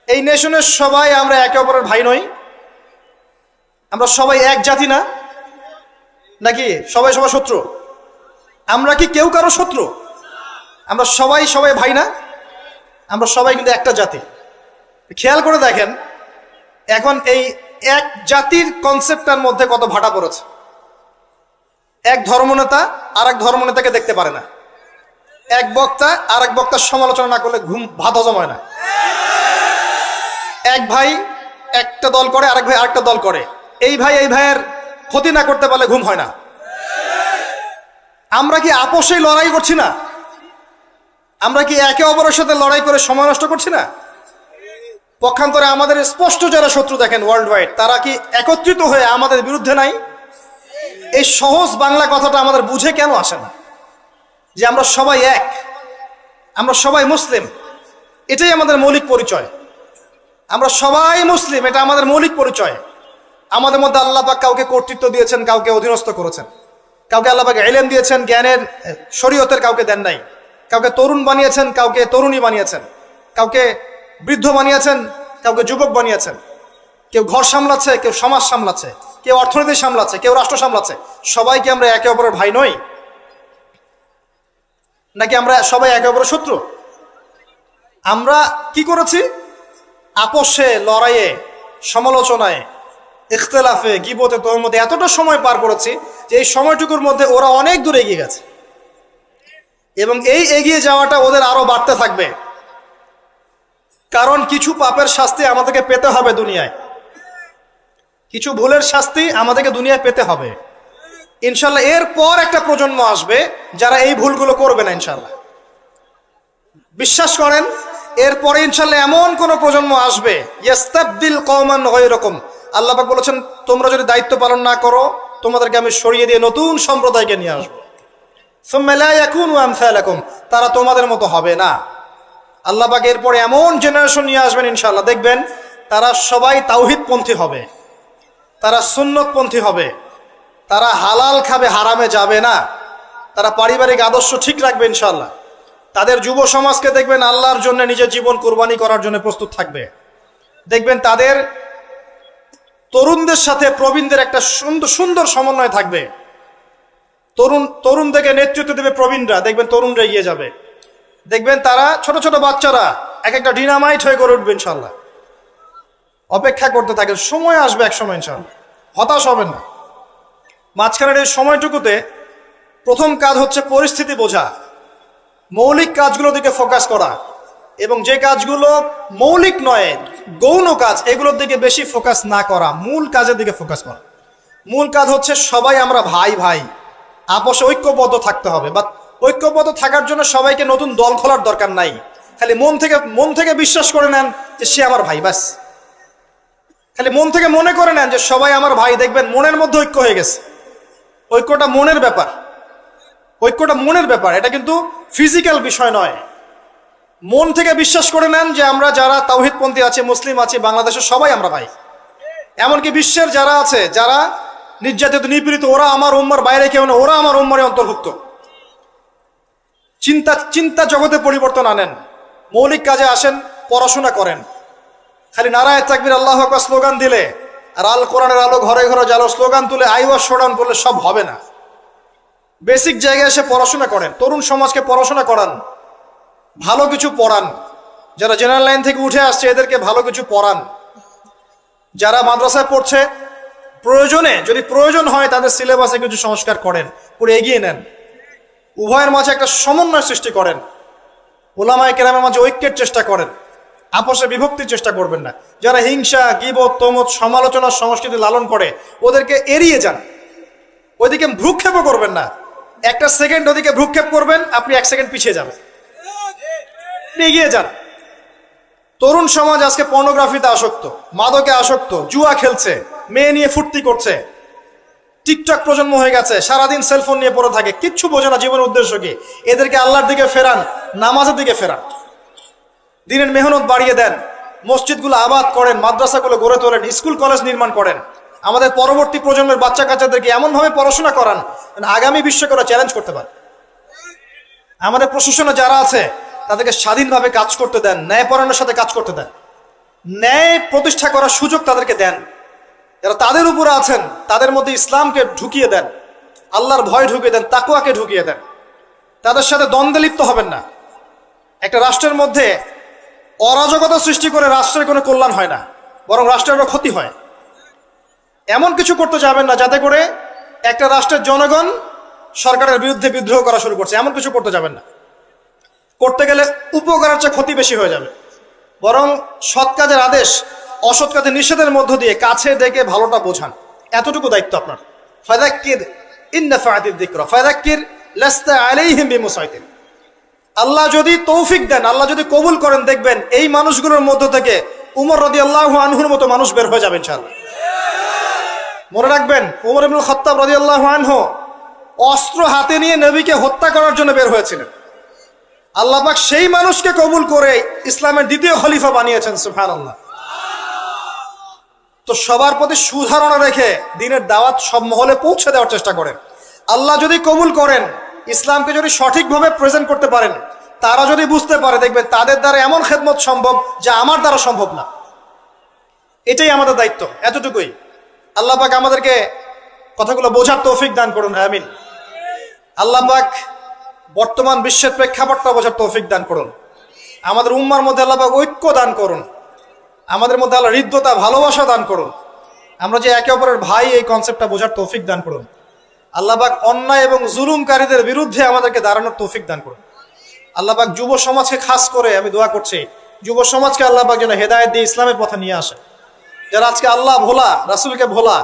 এই নেশনের সবাই আমরা একে অপরের ভাই নই? আমরা সবাই এক জাতি না? নাকি সবাই সবাই শত্রু? আমরা কি কেউ কারো শত্রু? আমরা সবাই ভাই না? আমরা সবাই কিন্তু একটা জাতি। খেয়াল করে দেখেন এখন এই এক জাতির কনসেপ্টটার মধ্যে কত ভাটা পড়েছে। এক ধর্মনেতা আর এক ধর্মনেতাকে দেখতে পারে না, এক বক্তা আর এক বক্তার সমালোচনা না করলে ভাত হজম হয় না। এক ভাই একটা দল করে, আরেক ভাই আরেকটা দল করে, এই ভাই এই ভাইয়ের ক্ষতি না করতে পারলে ঘুম হয় না। আমরা কি আপোষেই লড়াই করছি না? আমরা কি একে অপরের সাথে লড়াই করে সময় নষ্ট করছি না? পক্ষান্তরে আমাদের স্পষ্ট যারা শত্রু দেখেন ওয়ার্ল্ড ওয়াইড, তারা কি একত্রিত হয়ে আমাদের বিরুদ্ধে নাই? এই সহজ বাংলা কথাটা আমাদের বুঝে কেন আসে না যে আমরা সবাই এক, আমরা সবাই মুসলিম, এটাই আমাদের মৌলিক পরিচয়। আমরা সবাই মুসলিম, এটা আমাদের মৌলিক পরিচয়। আমাদের মধ্যে আল্লাহ পাক কাউকে কর্তৃত্ব দিয়েছেন, কাউকে অধীনস্থ করেছেন, কাউকে আল্লাহ পাক ইলম দিয়েছেন, জ্ঞানের শরীয়তের, কাউকে দেন নাই। কাউকে তরুণ বানিয়েছেন, কাউকে তরুণী বানিয়েছেন, কাউকে বৃদ্ধ বানিয়েছেন, কাউকে যুবক বানিয়েছেন। কেউ ঘর সামলাচ্ছে, কেউ সমাজ সামলাচ্ছে, কেউ অর্থনীতি সামলাচ্ছে, কেউ রাষ্ট্র সামলাচ্ছে। সবাই কি আমরা একে অপরের ভাই নই? নাকি আমরা সবাই একে অপরের শত্রু? আমরা কি করেছি? আপোষে, লড়াইয়ে, সমালোচনায়, ইখতিলাফে, গীবতে, তহমতে এতটা সময় পার করেছি যে এই সময়টুকুর মধ্যে ওরা অনেক দূর এগিয়ে গেছে এবং এই এগিয়ে যাওয়াটা ওদের আরো বাড়তে থাকবে। কারণ কিছু পাপের শাস্তি আমাদেরকে পেতে হবে দুনিয়ায়, কিছু ভুলের শাস্তি আমাদেরকে দুনিয়ায় পেতে হবে ইনশাল্লাহ। এরপর একটা প্রজন্ম আসবে যারা এই ভুলগুলো করবে না ইনশাল্লাহ। বিশ্বাস করেন, এরপরে ইনশাল্লাহ এমন কোন প্রজন্ম আসবে, ইস্তাবদিল কওমান গায়রাকুম। আল্লাহ পাক বলেছেন, তোমরা যদি দায়িত্ব পালন না করো, তোমাদেরকে আমি সরিয়ে দিয়ে নতুন সম্প্রদায়কে নিয়ে আসবো। সুম্মা লা ইয়াকুনু আমসালাকুম, তারা তোমাদের মতো হবে না। আল্লাহ পাক এরপরে এমন জেনারেশন নিয়ে আসবেন ইনশাআল্লাহ, দেখবেন তারা সবাই তাওহীদপন্থী হবে, তারা সুন্নতপন্থী হবে, তারা হালাল খাবে, হারামে যাবে না, তারা পারিবারিক আদর্শ ঠিক রাখবে ইনশাআল্লাহ। তাদের যুব সমাজকে দেখবেন আল্লাহর জন্য নিজের জীবন কোরবানি করার জন্য প্রস্তুত থাকবে। দেখবেন তাদের তরুণদের সাথে প্রবীণদের একটা সুন্দর সমন্বয় থাকবে। তরুণ থেকে নেতৃত্ব দেবে প্রবীণরা, দেখবেন তরুণরা এগিয়ে যাবে। দেখবেন তারা ছোট ছোট বাচ্চারা এক একটা ডিনামাইট হয়ে গড়ে উঠবে ইনশাল্লাহ। অপেক্ষা করতে থাকেন, সময় আসবে এক সময় ইনশাল্লাহ, হতাশ হবেন না। মাঝখানের এই সময়টুকুতে প্রথম কাজ হচ্ছে পরিস্থিতি বোঝা, মৌলিক কাজগুলো দিকে ফোকাস করা, এবং যে কাজগুলো মৌলিক নয়, গৌণ কাজ, এগুলোর দিকে বেশি ফোকাস না করা, মূল কাজের দিকে ফোকাস করা। মূল কাজ হচ্ছে সবাই আমরা ভাই ভাই, আপোষে ঐক্যবদ্ধ থাকতে হবে। বা ঐক্যবদ্ধ থাকার জন্য সবাইকে নতুন দল খোলার দরকার নাই, খালি মন থেকে বিশ্বাস করে নেন যে সে আমার ভাই, ব্যাস। খালি মন থেকে মনে করে নেন যে সবাই আমার ভাই, দেখবেন মনের মধ্যে ঐক্য হয়ে গেছে। ঐক্যটা মনের ব্যাপার, ঐক্যটা মনের ব্যাপার, এটা কিন্তু ফিজিক্যাল বিষয় নয়। মন থেকে বিশ্বাস করে নেন যে আমরা যারা তাওহীদপন্থী আছে, মুসলিম আছে বাংলাদেশের, সবাই আমরা ভাই। এমনকি বিশ্বের যারা আছে, যারা নির্যাতিত নিপীড়িত, ওরা আমার উম্মার বাইরে কেউ না, ওরা আমার উম্মারে অন্তর্ভুক্ত। চিন্তা জগতে পরিবর্তন আনেন, মৌলিক কাজে আসেন, পড়াশোনা করেন। খালি নারায়ে তাকবীর আল্লাহু আকবার স্লোগান দিলে আর আল কোরআনের আলো ঘরে ঘরে জ্বালো স্লোগান তুলে আইওয়াজ শোডাউন করলে সব হবে না। বেসিক জায়গায় এসে পড়াশোনা করেন, তরুণ সমাজকে পড়াশোনা করান, ভালো কিছু পড়ান। যারা জেনারেল লাইন থেকে উঠে আসছে এদেরকে ভালো কিছু পড়ান। যারা মাদ্রাসায় পড়ছে, প্রয়োজনে যদি প্রয়োজন হয় তাদের সিলেবাসে কিছু সংস্কার করেন, করে এগিয়ে নেন। উভয়ের মাঝে একটা সমন্বয় সৃষ্টি করেন, উলামায়ে কেরামের মাঝে ঐক্যের চেষ্টা করেন, আপোষে বিভক্তির চেষ্টা করবেন না। যারা হিংসা, গীবত, তমত, সমালোচনার সংস্কৃতি লালন করে ওদেরকে এড়িয়ে যান, ওইদিকে ভ্রুক্ষেপও করবেন না। একটা সেকেন্ড ওদিকে ভ্রুক্ষেপ করবেন, আপনি 1 সেকেন্ড পিছিয়ে যাবেন, এগিয়ে যান। তরুণ সমাজ আজকে পর্নোগ্রাফিতে আসক্ত, মাদকে আসক্ত, জুয়া খেলছে, মেয়ে নিয়ে ফুর্তি করছে, টিকটক প্রজন্ম হয়ে গেছে, সারাদিন সেলফোন নিয়ে পড়ে থাকে, কিচ্ছু বোঝে না জীবনের উদ্দেশ্য কি। এদেরকে আল্লাহর দিকে ফেরান, নামাজের দিকে ফেরান, দিনের মেহনত বাড়িয়ে দেন, মসজিদগুলো আবাদ করেন, মাদ্রাসাগুলো গড়ে তোলেন, স্কুল কলেজ নির্মাণ করেন, আমাদের পরবর্তী প্রজন্মের বাচ্চা কাচ্চাদেরকে এমনভাবে পড়াশোনা করান আগামী বিশ্বকে ওরা চ্যালেঞ্জ করতে পারে। আমাদের প্রশাসনে যারা আছে তাদেরকে স্বাধীনভাবে কাজ করতে দেন, ন্যায়পরায়ণের সাথে কাজ করতে দেন, ন্যায় প্রতিষ্ঠা করার সুযোগ তাদেরকে দেন। যারা তাদের উপরে আছেন তাদের মধ্যে ইসলামকে ঢুকিয়ে দেন, আল্লাহর ভয় ঢুকিয়ে দেন, তাকওয়াকে ঢুকিয়ে দেন। তাদের সাথে দ্বন্দ্বে লিপ্ত হবেন না। একটা রাষ্ট্রের মধ্যে অরাজকতা সৃষ্টি করে রাষ্ট্রের কোনো কল্যাণ হয় না, বরং রাষ্ট্রেরও ক্ষতি হয়। এমন কিছু করতে যাবেন না যাতে করে একটা রাষ্ট্রের জনগণ সরকারের বিরুদ্ধে বিদ্রোহ করা শুরু করছে, এমন কিছু করতে যাবেন না। করতে গেলে উপকারের চেয়ে ক্ষতি বেশি হয়ে যাবে। বরং সৎ কাজের আদেশ, অসৎ কাজের নিষেধের মধ্য দিয়ে কাছে ডেকে ভালোটা বোঝান, এতটুকু দায়িত্ব আপনার। ফাযাক্কির ইন নাফাআতিয যিকরা ফাযাক্কির লাস্তা আলাইহিম বিমুসাইতির। আল্লাহ যদি তৌফিক দেন, আল্লাহ যদি কবুল করেন, দেখবেন এই মানুষগুলোর মধ্য থেকে উমর রাদিয়াল্লাহু আনহুর মতো মানুষ বের হয়ে যাবে ইনশাআল্লাহ। মনে রাখবেন, উমর ইবনুল খাত্তাব রাদিয়াল্লাহু আনহু অস্ত্র হাতে নিয়ে নবীকে হত্যা করার জন্য বের হয়েছিলেন। আল্লাহ পাক সেই মানুষকে কবুল করে ইসলামের দ্বিতীয় খলিফা বানিয়েছেন, সুবহানাল্লাহ। তো সবার প্রতি সুধারণা রেখে দিনের দাওয়াত সব মহলে পৌঁছে দেওয়ার চেষ্টা করেন। আল্লাহ যদি কবুল করেন, ইসলামকে যদি সঠিকভাবে প্রেজেন্ট করতে পারেন, তারা যদি বুঝতে পারে, দেখবেন তাদের দ্বারা এমন খেদমত সম্ভব যা আমার দ্বারা সম্ভব না। এটাই আমাদের দায়িত্ব, এতটুকুই। আল্লাহ পাক আমাদেরকে কথাগুলো বোঝার তৌফিক দান করুন, আমিন। আল্লাহ পাক বর্তমান বিশ্বের প্রেক্ষাপটটা বোঝার তৌফিক দান করুন। আমাদের উম্মার মধ্যে আল্লাহ পাক ঐক্য দান করুন, আমাদের মধ্যে আল্লাহ হৃদ্যতা, ভালোবাসা দান করুন। আমরা যে একে অপরের ভাই, এই কনসেপ্টটা বোঝার তৌফিক দান করুন। আল্লাহ পাক অন্যায় এবং জুলুমকারীদের বিরুদ্ধে আমাদেরকে দাঁড়ানোর তৌফিক দান করুন। আল্লাহ পাক যুব সমাজকে খাস করে আমি দোয়া করছি, যুব সমাজকে আল্লাহ পাক যেন হেদায়েত দিয়ে ইসলামের পথে নিয়ে আসে। যারা আজকে আল্লাহ ভোলা, রাসূলকে ভোলা,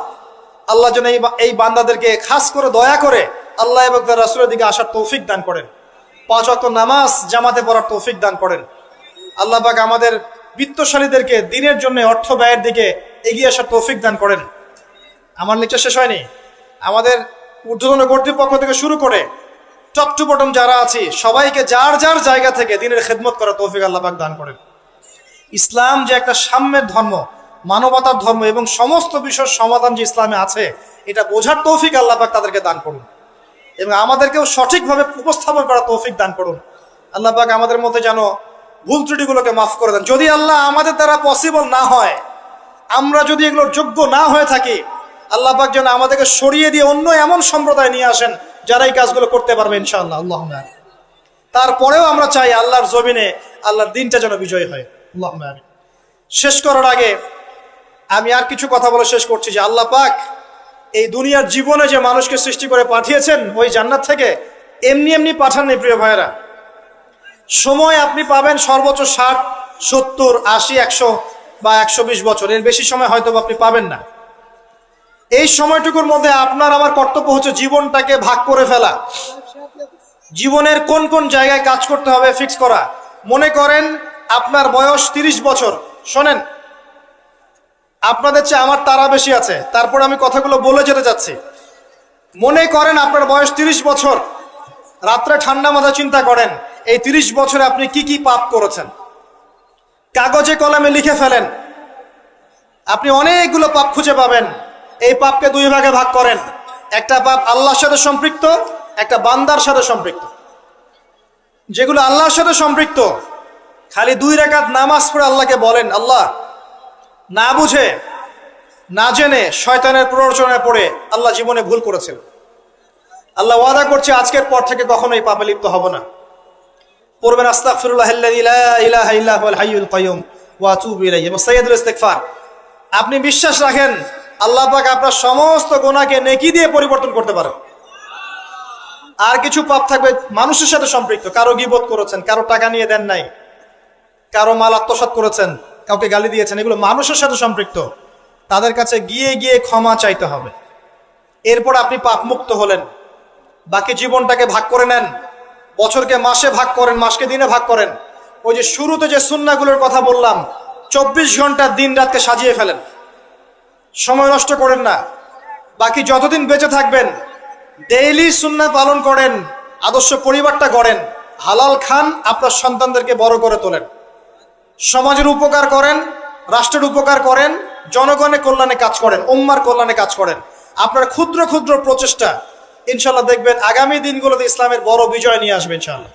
আল্লাহ যেন এই বান্দাদেরকে খাস করে দয়া করে আল্লাহ এবং তার রাসূলের দিকে আসার তৌফিক দান করেন। 5 ওয়াক্ত নামাজ জামাতে পড়ার তৌফিক দান করেন। আল্লাহ পাক আমাদের বিত্তশালীদেরকে দিনের জন্য অর্থ ব্যয়ের দিকে এগিয়ে আসার তৌফিক দান করেন। আমার লেকচার শেষ হয়নি। আমাদের ঊর্ধ্বতন কর্তৃপক্ষ থেকে শুরু করে টপ টু বটম যারা আছি, সবাইকে যার যার জায়গা থেকে দিনের খেদমত করার তৌফিক আল্লাহ পাক দান করেন। ইসলাম যে একটা সাম্যের ধর্ম, মানবতার ধর্ম এবং সমস্ত বিষয়ের সমাধান যে ইসলামে আছে, এটা বোঝার তৌফিক আল্লাহ পাক তাদেরকে দান করুন এবং আমাদেরকেও সঠিকভাবে উপস্থাপন করার তৌফিক দান করুন। আল্লাহ পাক আমাদের মধ্যে যেন ভুল ত্রুটিগুলোকে মাফ করে দেন। যদি আল্লাহ আমাদের দ্বারা পসিবল না হয়, আমরা যদি এগুলোর যোগ্য না হয়ে থাকি, আল্লাহ পাক যেন আমাদেরকে সরিয়ে দিয়ে অন্য এমন সম্প্রদায় নিয়ে আসেন যারা এই কাজগুলো করতে পারবে ইনশাআল্লাহ। আল্লাহুম্মা আমিন। তারপরেও আমরা চাই আল্লাহর জমিনে আল্লাহর দিনটা যেন বিজয় হয়। আল্লাহুম্মা আমিন। শেষ করার আগে আমি আর কিছু কথা বলে শেষ করছি যে আল্লাহ পাক এই দুনিয়ার জীবনে যে মানুষকে সৃষ্টি করে পাঠিয়েছেন ওই জান্নাত থেকে, এমনি এমনি পাঠাননি প্রিয় ভাইয়েরা। সময় আপনি পাবেন সর্বোচ্চ 60, 70, 80, 100 বা 120 বছর, এর বেশি সময় হয়তো আপনি পাবেন না। এই সময়টুকুর মধ্যে আপনার আমার কর্তব্য হচ্ছে জীবনটাকে ভাগ করে ফেলা, জীবনের কোন কোন জায়গায় কাজ করতে হবে ফিক্স করা। মনে করেন আপনার বয়স 30 বছর, শোনেন আপনাদের চেয়ে আমার তারা বেশি আছে, তারপর আমি কথাগুলো বলে যেতে যাচ্ছি। মনে করেন আপনার বয়স 30 বছর, রাত্রে ঠান্ডা মাথায় চিন্তা করেন এই 30 বছরে আপনি কি কি পাপ করেছেন, কাগজে কলমে লিখে ফেলেন। আপনি অনেকগুলো পাপ খুঁজে পাবেন। এই পাপকে 2 ভাগে ভাগ করেন, একটা পাপ আল্লাহর সাথে সম্পৃক্ত, একটা বান্দার সাথে সম্পৃক্ত। যেগুলো আল্লাহর সাথে সম্পৃক্ত, খালি 2 রাকাত নামাজ পড়ে আল্লাহকে বলেন, আল্লাহ, না বুঝে না জেনে শয়তানের প্ররোচনায় পড়ে আল্লাহ জীবনে ভুল করেছিল, আল্লাহ ওয়াদা করছে আজকের পর থেকে কখনো এই পাপে লিপ্ত হব না। পড়বেন আস্তাগফিরুল্লাহাল্লাযী লা ইলাহা ইল্লা হুয়াল হাইয়ুল কাইয়্যুম ওয়া আতুবু ইলাইহি, এবং সাইয়্যিদুল ইস্তিগফার। আপনি বিশ্বাস রাখেন আল্লাহ পাক আপনার সমস্ত গুনাহকে নেকি দিয়ে পরিবর্তন করতে পারেন। আর কিছু পাপ থাকবে মানুষের সাথে সম্পৃক্ত, কারো গীবত করেছেন, কারো টাকা নিয়ে দেন নাই, কারো মাল আত্মসাৎ করেছেন, কাউকে গালি দিয়েছেন, এগুলো মানুষের সাথে সম্পৃক্ত। তাদের কাছে গিয়ে গিয়ে ক্ষমা চাইতে হবে। এরপর আপনি পাপ মুক্ত হলেন। বাকি জীবনটাকে ভাগ করে নেন, বছরকে মাসে ভাগ করেন, মাসকে দিনে ভাগ করেন। ওই যে শুরুতে যে সুন্নাহগুলোর কথা বললাম, 24 ঘন্টা দিন রাতকে সাজিয়ে ফেলেন, সময় নষ্ট করেন না। বাকি যতদিন বেঁচে থাকবেন ডেইলি সুন্নাহ পালন করেন, আদর্শ পরিবারটা গড়েন, হালাল খান, আপনার সন্তানদেরকে বড় করে তোলেন, সমাজের উপকার করেন, রাষ্ট্রের উপকার করেন, জনগণের কল্যাণে কাজ করেন, উম্মার কল্যাণে কাজ করেন। আপনার ক্ষুদ্র ক্ষুদ্র প্রচেষ্টা ইনশাল্লাহ দেখবেন আগামী দিনগুলোতে ইসলামের বড় বিজয় নিয়ে আসবে ইনশাআল্লাহ।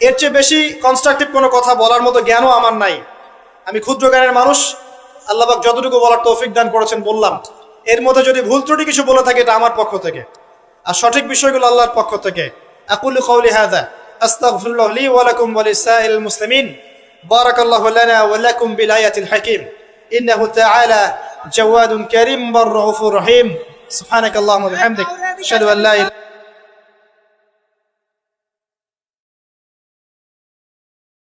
এর চেয়ে বেশি কনস্ট্রাকটিভ কোনো কথা বলার মতো জ্ঞানও আমার নাই। আমি ক্ষুদ্র জ্ঞানের মানুষ, আল্লাহ পাক যতটুকু বলার তৌফিক দান করেছেন বললাম। এর মধ্যে যদি ভুল ত্রুটি কিছু বলে থাকে এটা আমার পক্ষ থেকে, আর সঠিক বিষয়গুলো আল্লাহর পক্ষ থেকে। আকুলু কওলি হাযা আস্তাগফিরুল্লাহ লি ওয়া লাকুম ওয়া লিসাইরিল মুসলিমিন। বারাকাল্লাহু লানা ওয়া লাকুম বিল আয়াতিল হাকীম। ইন্নাহু তাআলা জাওয়াদুন কারীম বার রাউফুর রহিম। সুবহানাকাল্লাহুম্মা ওয়া বিহামদিক আশহাদু আন লা ইলাহা